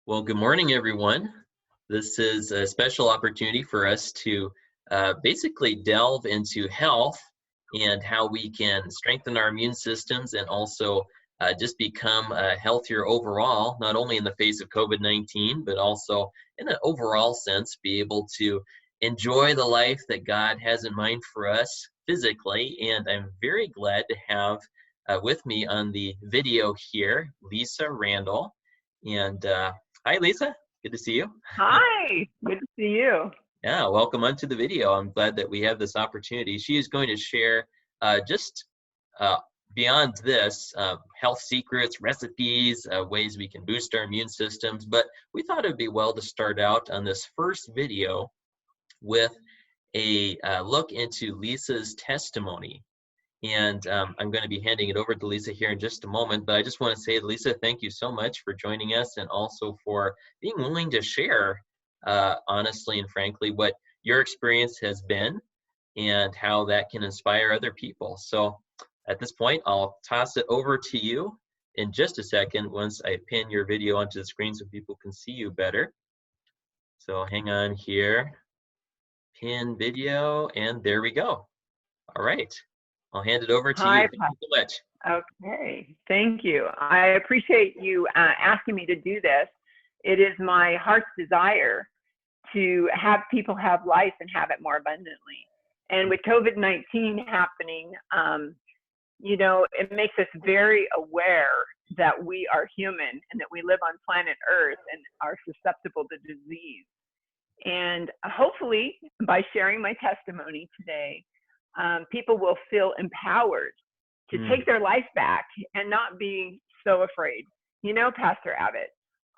Well, good morning, everyone. This is a special opportunity for us to basically delve into health and how we can strengthen our immune systems and also just become healthier overall, not only in the face of COVID-19, but also in an overall sense, be able to enjoy the life that God has in mind for us physically. And I'm very glad to have with me on the video here, Lisa Randall. And hi, Lisa. Good to see you. Hi, good to see you. Yeah, welcome onto the video. I'm glad that we have this opportunity. She is going to share just uh, beyond this health secrets, recipes, ways we can boost our immune systems. But we thought it would be well to start out on this first video with a look into Lisa's testimony. And I'm going to be handing it over to Lisa here in just a moment. But I just want to say, Lisa, thank you so much for joining us and also for being willing to share, honestly and frankly, what your experience has been and how that can inspire other people. So at this point, I'll toss it over to you in just a second once I pin your video onto the screen so people can see you better. So hang on here, pin video, and there we go. All right. I'll hand it over to you. Hi, Thank you so much. okay, thank you. I appreciate you asking me to do this. It is my heart's desire to have people have life and have it more abundantly. And with COVID-19 happening, it makes us very aware that we are human and that we live on planet Earth and are susceptible to disease. And hopefully, by sharing my testimony today, people will feel empowered to take their life back and not be so afraid. You know, Pastor Abbott,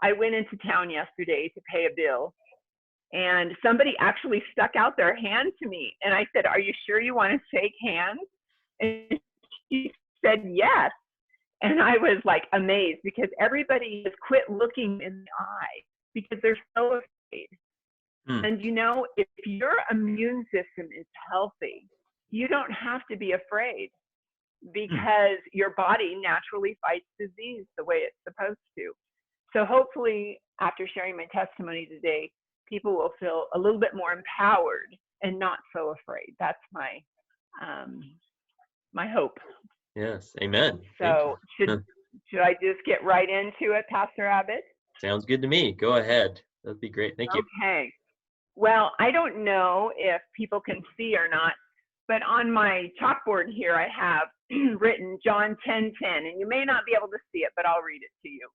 I went into town yesterday to pay a bill, and somebody actually stuck out their hand to me. And I said, "Are you sure you want to shake hands?" And she said, "Yes." And I was like amazed because everybody has quit looking in the eye because they're so afraid. And if your immune system is healthy, you don't have to be afraid because your body naturally fights disease the way it's supposed to. So hopefully, after sharing my testimony today, people will feel a little bit more empowered and not so afraid. That's my my hope. Yes, amen. So should I just get right into it, Pastor Abbott? Sounds good to me. Go ahead. That'd be great. Thank you. Okay. Well, I don't know if people can see or not, but on my chalkboard here, I have written John 10:10, and you may not be able to see it, but I'll read it to you.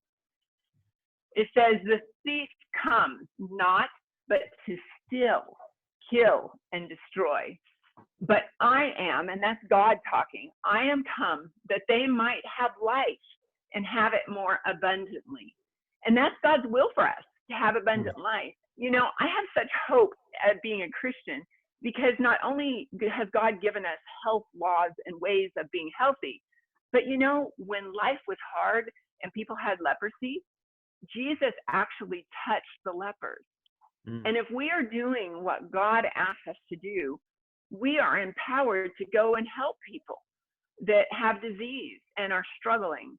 It says, "The thief comes not but to steal, kill, and destroy. But I am," and that's God talking, "I am come that they might have life and have it more abundantly." And that's God's will for us, to have abundant life. I have such hope at being a Christian because not only has God given us health laws and ways of being healthy, but when life was hard and people had leprosy, Jesus actually touched the lepers. And if we are doing what God asks us to do, we are empowered to go and help people that have disease and are struggling.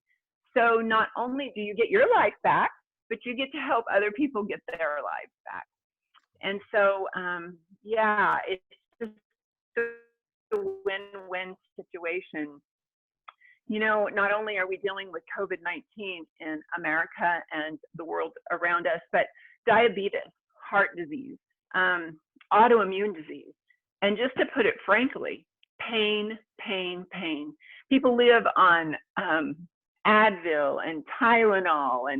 So not only do you get your life back, but you get to help other people get their lives back. And so, it's just a win-win situation. Not only are we dealing with COVID-19 in America and the world around us, but diabetes, heart disease, autoimmune disease. And just to put it frankly, pain, pain, pain. People live on Advil and Tylenol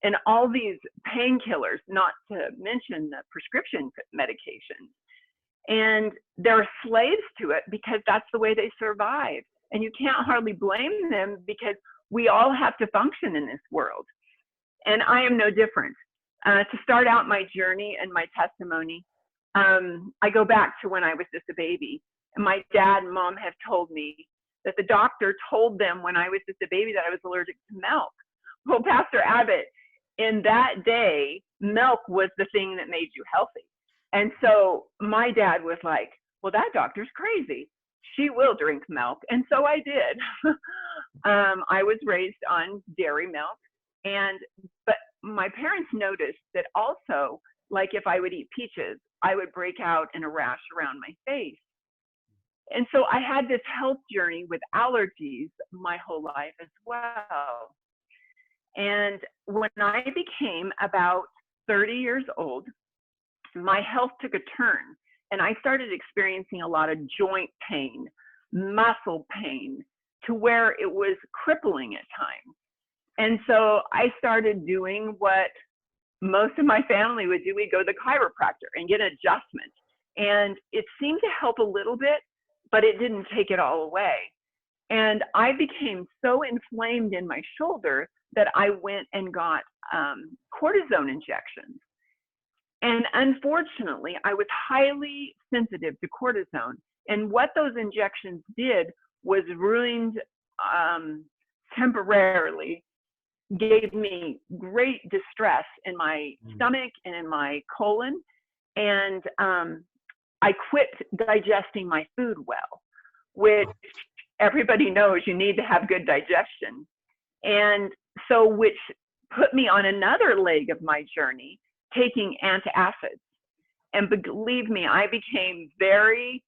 and all these painkillers, not to mention the prescription medications. And they're slaves to it because that's the way they survive. And you can't hardly blame them because we all have to function in this world. And I am no different. To start out my journey and my testimony, I go back to when I was just a baby. And my dad and mom have told me that the doctor told them when I was just a baby that I was allergic to milk. Well, Pastor Abbott, in that day, milk was the thing that made you healthy. And so my dad was like, "Well, that doctor's crazy. She will drink milk." And so I did. I was raised on dairy milk. But my parents noticed that also, like if I would eat peaches, I would break out in a rash around my face. And so I had this health journey with allergies my whole life as well. And when I became about 30 years old, my health took a turn and I started experiencing a lot of joint pain, muscle pain, to where it was crippling at times. And so I started doing what most of my family would do. We'd go to the chiropractor and get an adjustment. And it seemed to help a little bit, but it didn't take it all away. And I became so inflamed in my shoulder that I went and got cortisone injections. And unfortunately, I was highly sensitive to cortisone. And what those injections did was ruined temporarily, gave me great distress in my stomach and in my colon. And I quit digesting my food well, which everybody knows you need to have good digestion. And so, which put me on another leg of my journey, taking antacids. And believe me, I became very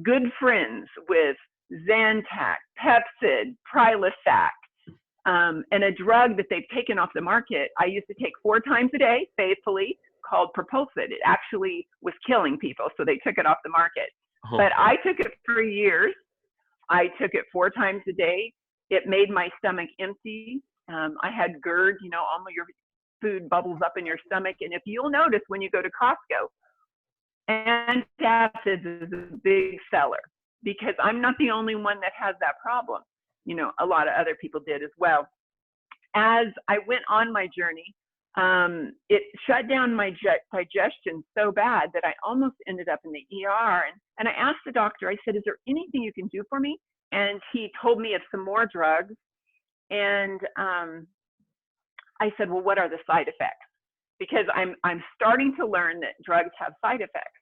good friends with Zantac, Pepcid, Prilosec, and a drug that they've taken off the market. I used to take 4 times a day, faithfully, called Propulsid. It actually was killing people, so they took it off the market. Oh. But I took it for years. I took it 4 times a day. It made my stomach empty. I had GERD, you know, all of your food bubbles up in your stomach. And if you'll notice when you go to Costco, antacids is a big seller because I'm not the only one that has that problem. You know, a lot of other people did as well. As I went on my journey, it shut down my digestion so bad that I almost ended up in the ER. And I asked the doctor, I said, is there anything you can do for me? And he told me of some more drugs. And I said, well, what are the side effects? Because I'm starting to learn that drugs have side effects.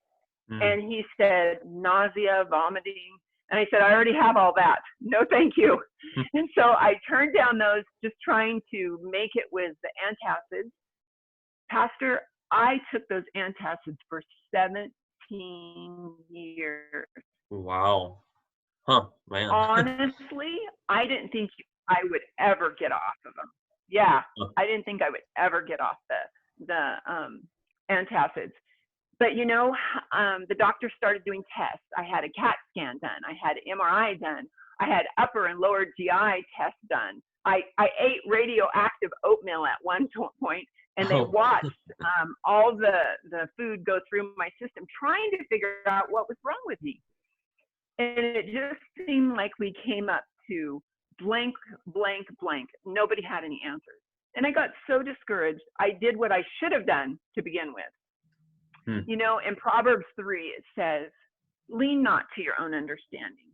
And he said, nausea, vomiting. And I said, I already have all that. No, thank you. And so I turned down those, just trying to make it with the antacids. Pastor, I took those antacids for 17 years. Wow. Huh, man. Honestly, I didn't think I would ever get off of them. Yeah, I didn't think I would ever get off the antacids. But, you know, the doctor started doing tests. I had a CAT scan done. I had MRI done. I had upper and lower GI tests done. I ate radioactive oatmeal at one point, and they watched all the food go through my system, trying to figure out what was wrong with me. And it just seemed like we came up to blank, blank, blank. Nobody had any answers. And I got so discouraged. I did what I should have done to begin with. You know, in Proverbs 3, it says, lean not to your own understanding,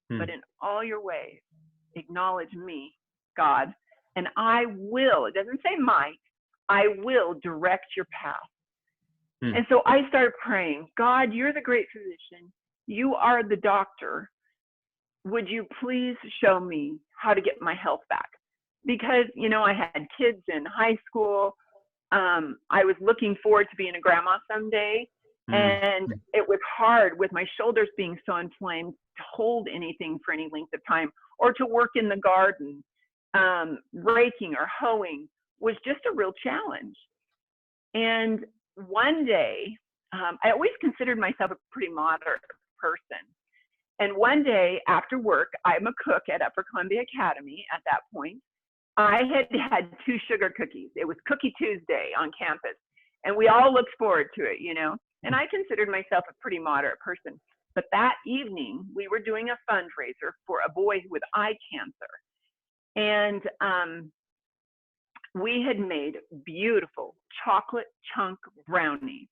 but in all your ways, acknowledge me, God, and I will, it doesn't say might, I will direct your path. And so I started praying, God, you're the great physician. You are the doctor. Would you please show me how to get my health back? Because, you know, I had kids in high school. I was looking forward to being a grandma someday. And it was hard with my shoulders being so inflamed to hold anything for any length of time or to work in the garden. Raking or hoeing was just a real challenge. And one day, I always considered myself a pretty moderate person. And one day after work, I'm a cook at Upper Columbia Academy at that point. I had 2 sugar cookies. It was Cookie Tuesday on campus, and we all looked forward to it, you know. And I considered myself a pretty moderate person. But that evening, we were doing a fundraiser for a boy with eye cancer. And we had made beautiful chocolate chunk brownies,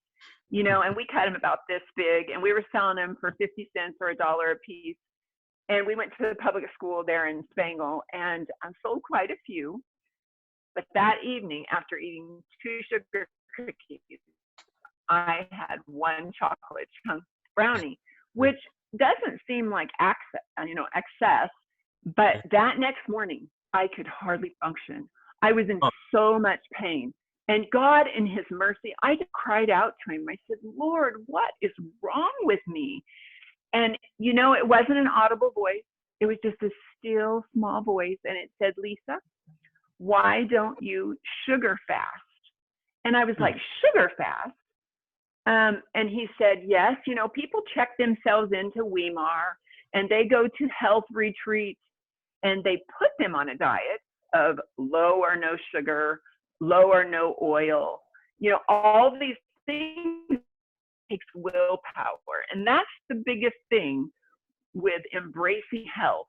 you know, and we cut them about this big, and we were selling them for 50 cents or $1 a piece. And we went to the public school there in Spangle, and I sold quite a few. But that evening, after eating 2 sugar cookies, I had 1 chocolate chunk brownie, which doesn't seem like excess. But that next morning, I could hardly function. I was in Oh, so much pain. And God, in his mercy, I just cried out to him. I said, Lord, what is wrong with me? And, you know, it wasn't an audible voice. It was just a still, small voice. And it said, Lisa, why don't you sugar fast? And I was like, sugar fast? And he said, yes, you know, people check themselves into Weimar and they go to health retreats and they put them on a diet of low or no sugar, low or no oil. You know, all these things takes willpower. And that's the biggest thing with embracing health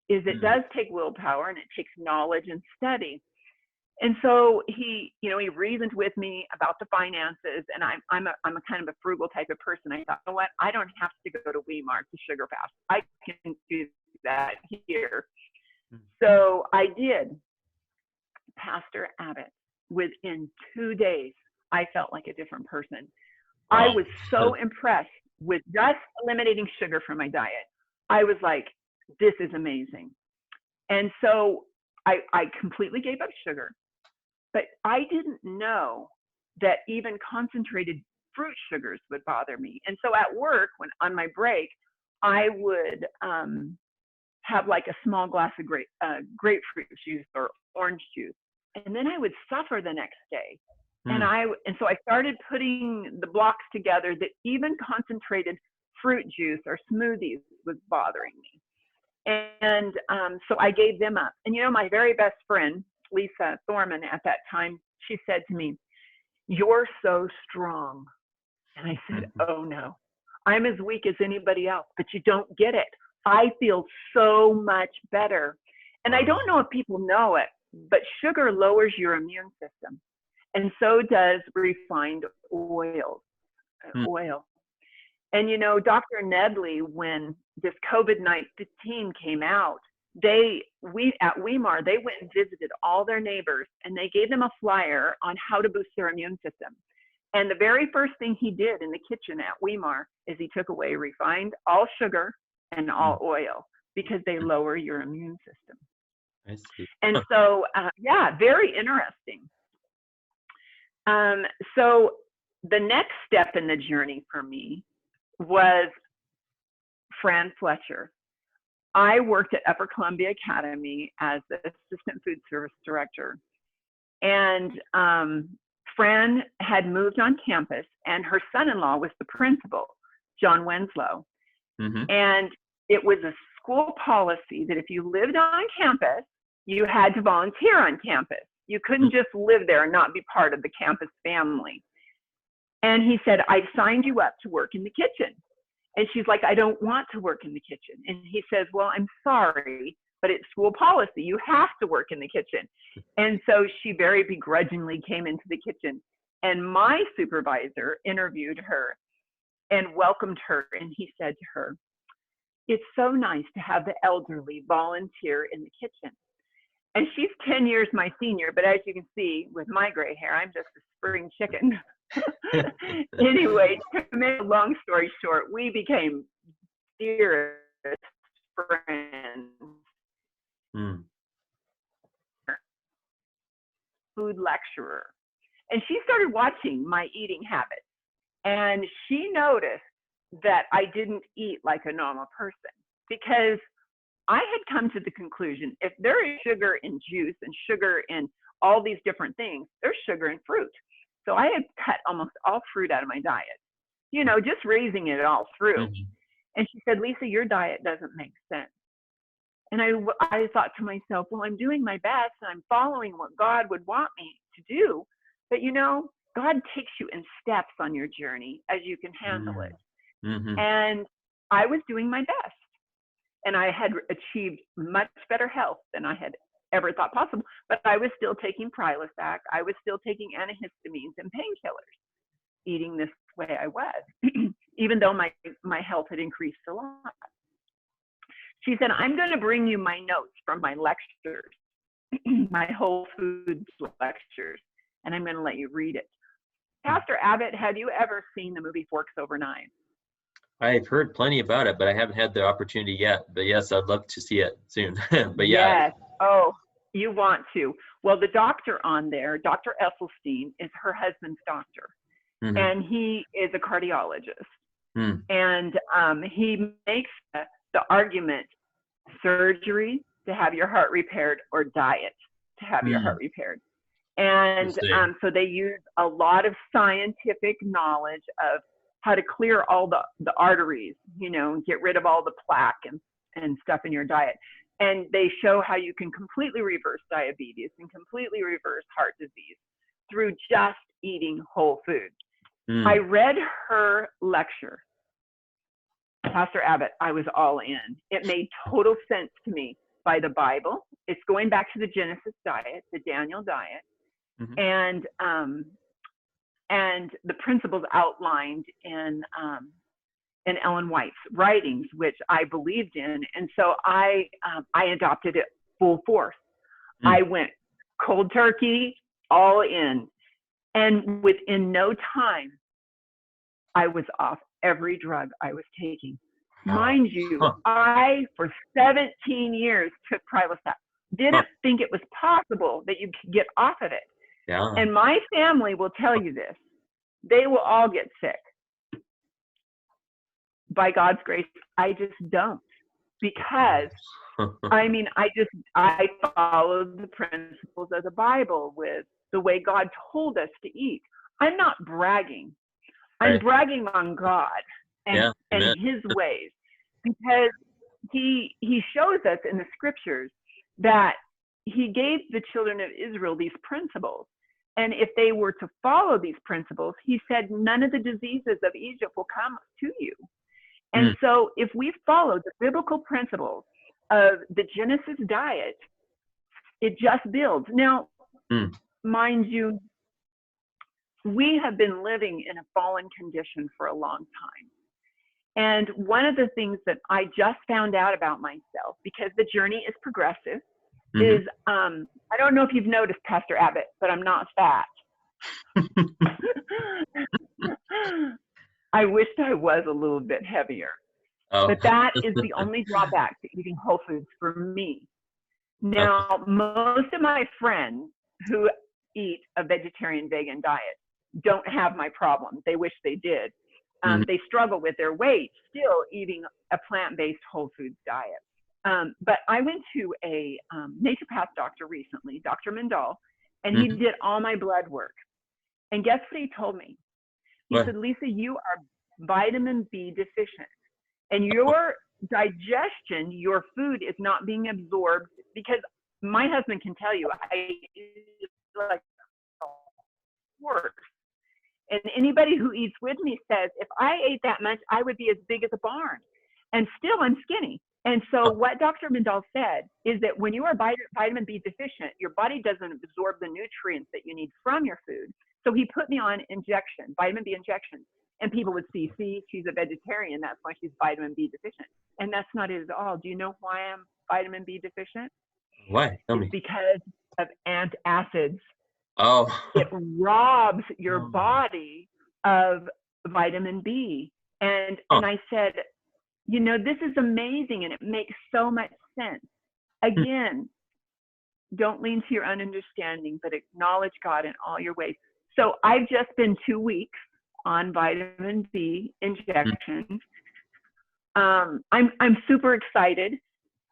is it does take willpower and it takes knowledge and study. And so he, you know, he reasoned with me about the finances, and I'm a kind of a frugal type of person. I thought, you know what, I don't have to go to Weimar to sugar fast. I can do that here. So I did. Pastor Abbott, within 2 days, I felt like a different person. I was so impressed with just eliminating sugar from my diet. I was like, this is amazing. And so I completely gave up sugar. But I didn't know that even concentrated fruit sugars would bother me. And so at work, when on my break, I would have like a small glass of grapefruit juice or orange juice, and then I would suffer the next day. And so I started putting the blocks together that even concentrated fruit juice or smoothies was bothering me. And so I gave them up. And you know, my very best friend, Lisa Thorman, at that time, she said to me, "You're so strong." And I said, "Oh no, I'm as weak as anybody else, but you don't get it. I feel so much better." And I don't know if people know it, but sugar lowers your immune system. And so does refined oil. And you know, Dr. Nedley, when this COVID-19 came out, at Weimar, they went and visited all their neighbors and they gave them a flyer on how to boost their immune system. And the very first thing he did in the kitchen at Weimar is he took away refined all sugar and all oil because they lower your immune system. I see. And so, yeah, very interesting. So the next step in the journey for me was Fran Fletcher. I worked at Upper Columbia Academy as the assistant food service director. And Fran had moved on campus, and her son-in-law was the principal, John Winslow. And it was a school policy that if you lived on campus, you had to volunteer on campus. You couldn't just live there and not be part of the campus family. And he said, "I've signed you up to work in the kitchen." And she's like, "I don't want to work in the kitchen." And he says, "Well, I'm sorry, but it's school policy. You have to work in the kitchen." And so she very begrudgingly came into the kitchen. And my supervisor interviewed her and welcomed her. And he said to her, "It's so nice to have the elderly volunteer in the kitchen." And she's 10 years my senior, but as you can see with my gray hair, I'm just a spring chicken. Anyway, to make a long story short, we became dearest friends. Food lecturer. And she started watching my eating habits. And she noticed that I didn't eat like a normal person because I had come to the conclusion, if there is sugar in juice and sugar in all these different things, there's sugar in fruit. So I had cut almost all fruit out of my diet, you know, just raising it all through. And she said, "Lisa, your diet doesn't make sense." And I thought to myself, well, I'm doing my best and I'm following what God would want me to do. But, you know, God takes you in steps on your journey as you can handle it. And I was doing my best. And I had achieved much better health than I had ever thought possible. But I was still taking Prilosec. I was still taking antihistamines and painkillers, eating this way I was, even though my health had increased a lot. She said, "I'm going to bring you my notes from my lectures, my Whole Foods lectures, and I'm going to let you read it." Pastor Abbott, have you ever seen the movie Forks Over Knives? I've heard plenty about it, but I haven't had the opportunity yet. But yes, I'd love to see it soon. But yeah. Yes. Oh, You want to. Well, the doctor on there, Dr. Esselstyn, is her husband's doctor, and he is a cardiologist. And he makes the argument: surgery to have your heart repaired, or diet to have your heart repaired. And so they use a lot of scientific knowledge of how to clear all the arteries, you know, get rid of all the plaque and stuff in your diet. And they show how you can completely reverse diabetes and completely reverse heart disease through just eating whole food. I read her lecture, Pastor Abbott. I was all in. It made total sense to me by the Bible. It's going back to the Genesis diet, the Daniel diet, and the principles outlined in Ellen White's writings, which I believed in. And so I adopted it full force. I went cold turkey, all in. And within no time, I was off every drug I was taking. Mind you, I, for 17 years, took Prilosec. Didn't think it was possible that you could get off of it. Yeah. And my family will tell you this. They will all get sick. By God's grace, I just don't. Because, I mean, I followed the principles of the Bible with the way God told us to eat. I'm not bragging. I'm bragging on God and his ways, because he shows us in the scriptures that he gave the children of Israel these principles. And if they were to follow these principles, he said, none of the diseases of Egypt will come to you. And so if we follow the biblical principles of the Genesis diet, it just builds. Now, mind you, we have been living in a fallen condition for a long time. And one of the things that I just found out about myself, because the journey is progressive, is I don't know if you've noticed, Pastor Abbott, but I'm not fat. I wished I was a little bit heavier. But that is the only drawback to eating whole foods for me. Now, most of my friends who eat a vegetarian vegan diet don't have my problem. They wish they did. They struggle with their weight still eating a plant-based whole foods diet. But I went to a naturopath doctor recently, Dr. Mindal, and he did all my blood work. And guess what he told me? He said, Lisa, you are vitamin B deficient. And your digestion, your food is not being absorbed, because my husband can tell you, I eat like a horse. And anybody who eats with me says, if I ate that much, I would be as big as a barn. And still I'm skinny. And so what Dr. Mindal said is that when you are vitamin B deficient, your body doesn't absorb the nutrients that you need from your food. So he put me on injection, vitamin B injections. And people would see, she's a vegetarian. That's why she's vitamin B deficient. And that's not it at all. Do you know why I'm vitamin B deficient? Why? Tell me. It's because of antacids. Oh. It robs your body of vitamin B. And I said, you know, this is amazing, and it makes so much sense. Again, don't lean to your own understanding, but acknowledge God in all your ways. So I've just been 2 weeks on vitamin B injections. I'm super excited.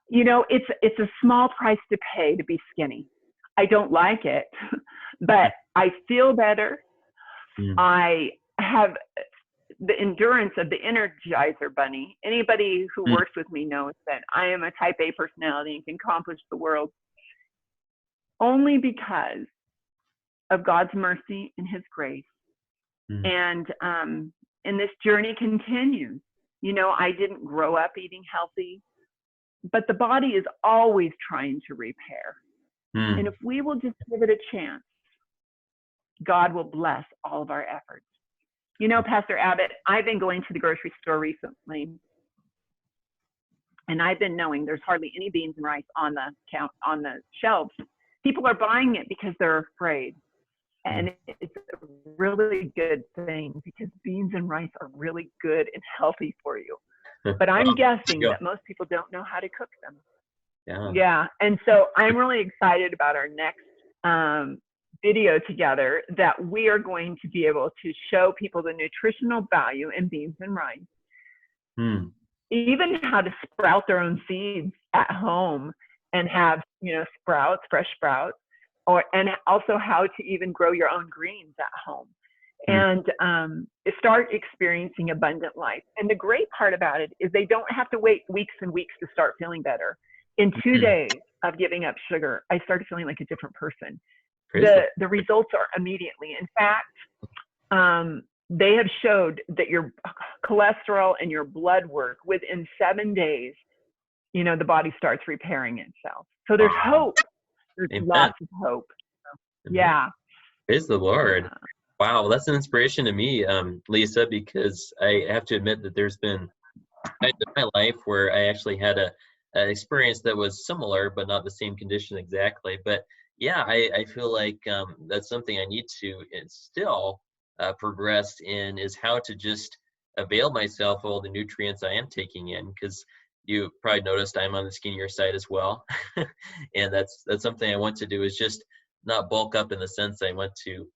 You know, it's a small price to pay to be skinny. I don't like it, but I feel better. I have the endurance of the Energizer Bunny. Anybody who works with me knows that I am a type A personality and can accomplish the world only because of God's mercy and his grace. And this journey continues. You know, I didn't grow up eating healthy, but the body is always trying to repair. And if we will just give it a chance, God will bless all of our efforts. You know, Pastor Abbott, I've been going to the grocery store recently, and I've been knowing there's hardly any beans and rice on the shelves. People are buying it because they're afraid. And it's a really good thing, because beans and rice are really good and healthy for you. But I'm guessing that most people don't know how to cook them. Yeah. Yeah. And so I'm really excited about our next video together, that we are going to be able to show people the nutritional value in beans and rice, even how to sprout their own seeds at home and have, sprouts, fresh sprouts, and also how to even grow your own greens at home, and start experiencing abundant life. And the great part about it is they don't have to wait weeks and weeks to start feeling better. In 2 days of giving up sugar, I started feeling like a different person. The results are immediately. In fact, they have showed that your cholesterol and your blood work within 7 days, the body starts repairing itself. So there's hope. There's lots of hope. So, yeah. Praise the Lord. Yeah. Wow, that's an inspiration to me, Lisa, because I have to admit that there's been times in my life where I actually had an experience that was similar, but not the same condition exactly. But yeah, I feel like that's something I need to still progress in, is how to just avail myself of all the nutrients I am taking in, because you probably noticed I'm on the skinnier side as well. And that's something I want to do, is just not bulk up in the sense I want to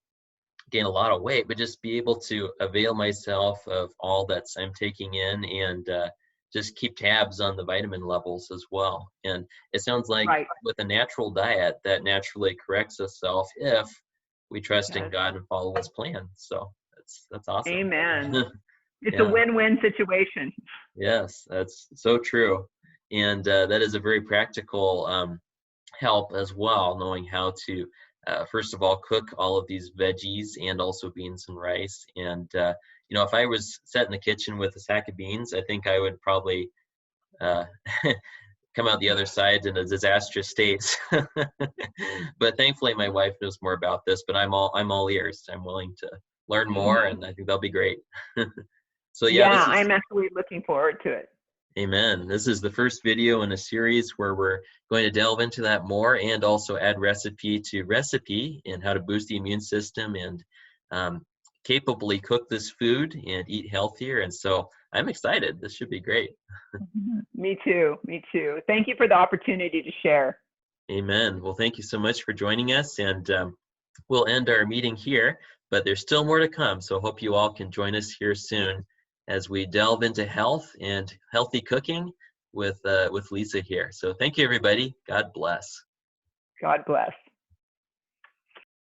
gain a lot of weight, but just be able to avail myself of all that I'm taking in, and just keep tabs on the vitamin levels as well. And it sounds like with a natural diet, that naturally corrects itself if we trust in God and follow His plan. So that's awesome. Amen. It's a win-win situation. Yes, that's so true. And that is a very practical help as well, knowing how to first of all cook all of these veggies and also beans and rice. And if I was set in the kitchen with a sack of beans, I think I would probably come out the other side in a disastrous state. But thankfully my wife knows more about this, but I'm all ears. I'm willing to learn more, and I think that'll be great. So yeah, I'm actually looking forward to it. Amen. This is the first video in a series where we're going to delve into that more, and also add recipe to recipe, and how to boost the immune system and capably cook this food and eat healthier. And so I'm excited. This should be great. Me too. Thank you for the opportunity to share. Amen. Well, thank you so much for joining us, and we'll end our meeting here, but there's still more to come. So hope you all can join us here soon as we delve into health and healthy cooking with Lisa here. So thank you, everybody. God bless. God bless.